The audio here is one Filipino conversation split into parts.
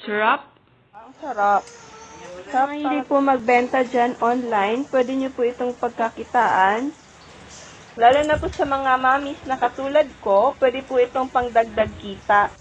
Sarap. Ang sarap. Sa mga hindi po magbenta dyan online, pwede nyo po itong pagkakitaan. Lalo na po sa mga mamis na katulad ko, pwede po itong pangdagdag kita.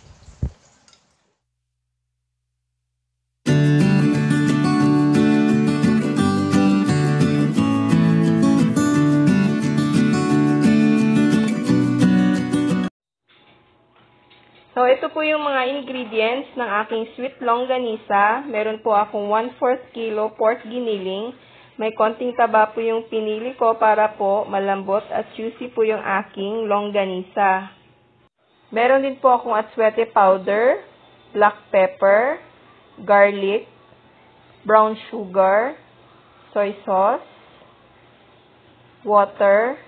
So, ito po yung mga ingredients ng aking sweet longganisa. Meron po akong 1/4 kilo pork giniling. May konting taba po yung pinili ko para po malambot at juicy po yung aking longganisa. Meron din po akong atswete powder, black pepper, garlic, brown sugar, soy sauce, water,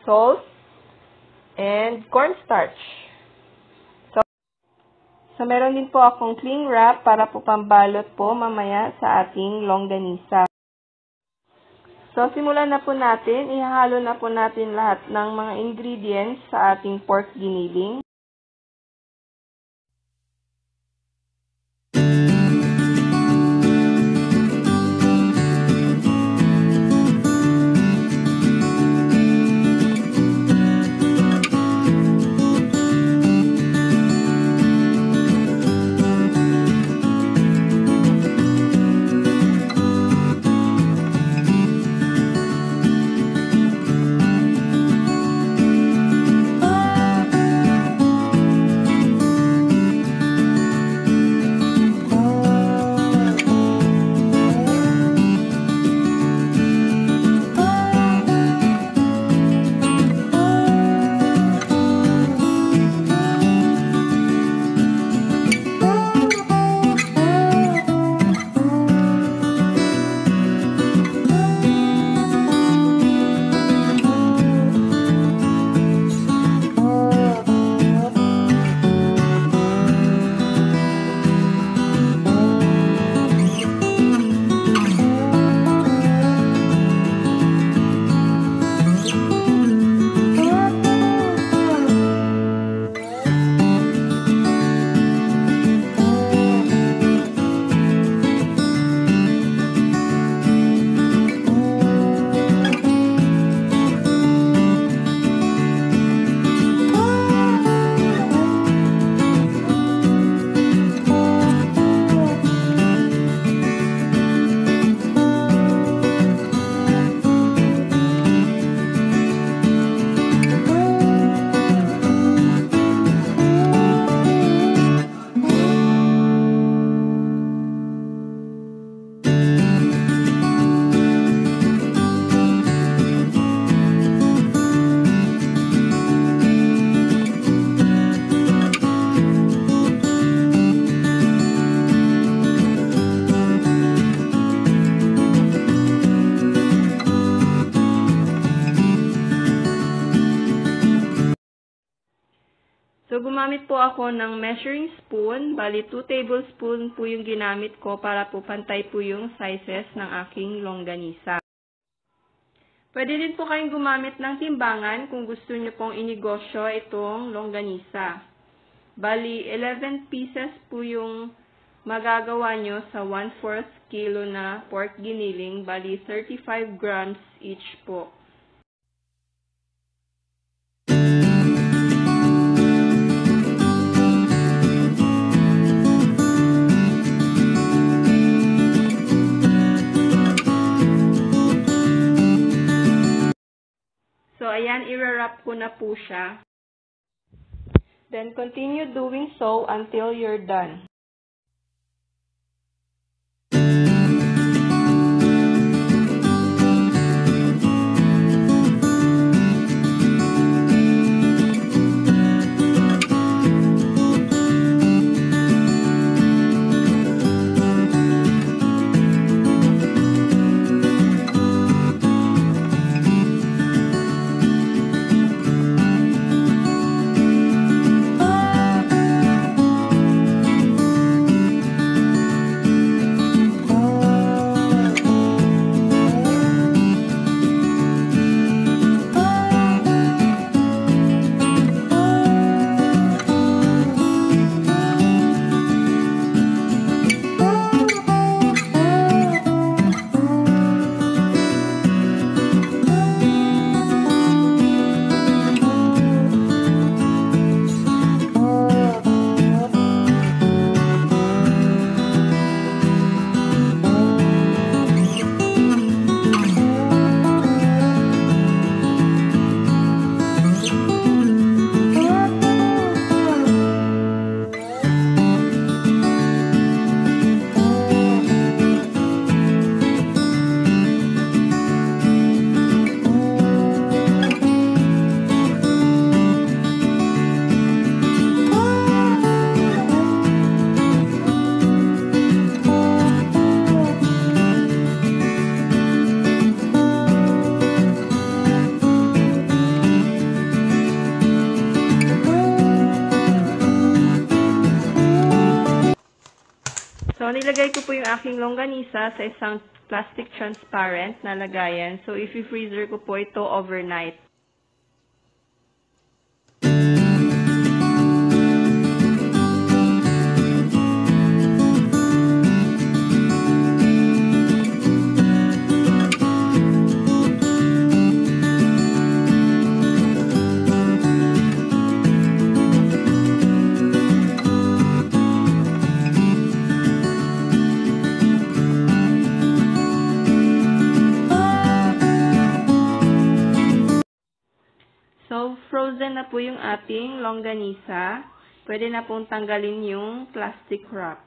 salt, and cornstarch. So, meron din po akong cling wrap para po pambalot po mamaya sa ating longganisa. So, simulan na po natin. Ihahalo na po natin lahat ng mga ingredients sa ating pork giniling. So, gumamit po ako ng measuring spoon. Bali, 2 tablespoon po yung ginamit ko para po pantay po yung sizes ng aking longganisa. Pwede din po kayong gumamit ng timbangan kung gusto nyo pong inegosyo itong longganisa. Bali, 11 pieces po yung magagawa nyo sa 1/4 kilo na pork giniling. Bali, 35 grams each po. So, ayan, i-wrap ko na po siya. Then, continue doing so until you're done. nilagay ko po yung aking longganisa sa isang plastic transparent na lagayan. So, i-freezer ko po ito overnight. So, frozen na po yung ating longganisa. Pwede na pong tanggalin yung plastic wrap.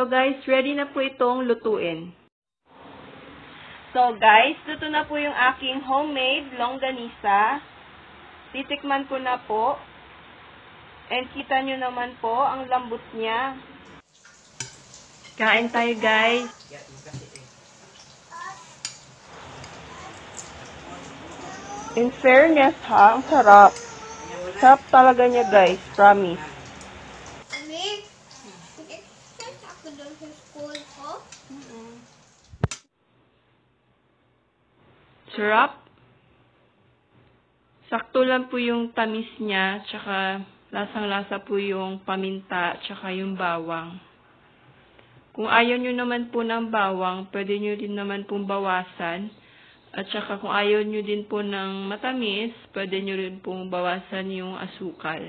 So guys, ready na po itong lutuin. So guys, luto na po yung aking homemade longganisa. Titikman ko na po. And kita nyo naman po, ang lambot niya. Kain tayo guys. In fairness ha, ang sarap. Sarap talaga niya guys, promise. Sarap. Sakto lang po yung tamis niya, tsaka lasang-lasa po yung paminta, tsaka yung bawang. Kung ayaw nyo naman po ng bawang, pwede nyo din naman pong bawasan. At tsaka kung ayaw nyo din po ng matamis, pwede nyo rin pong bawasan yung asukal.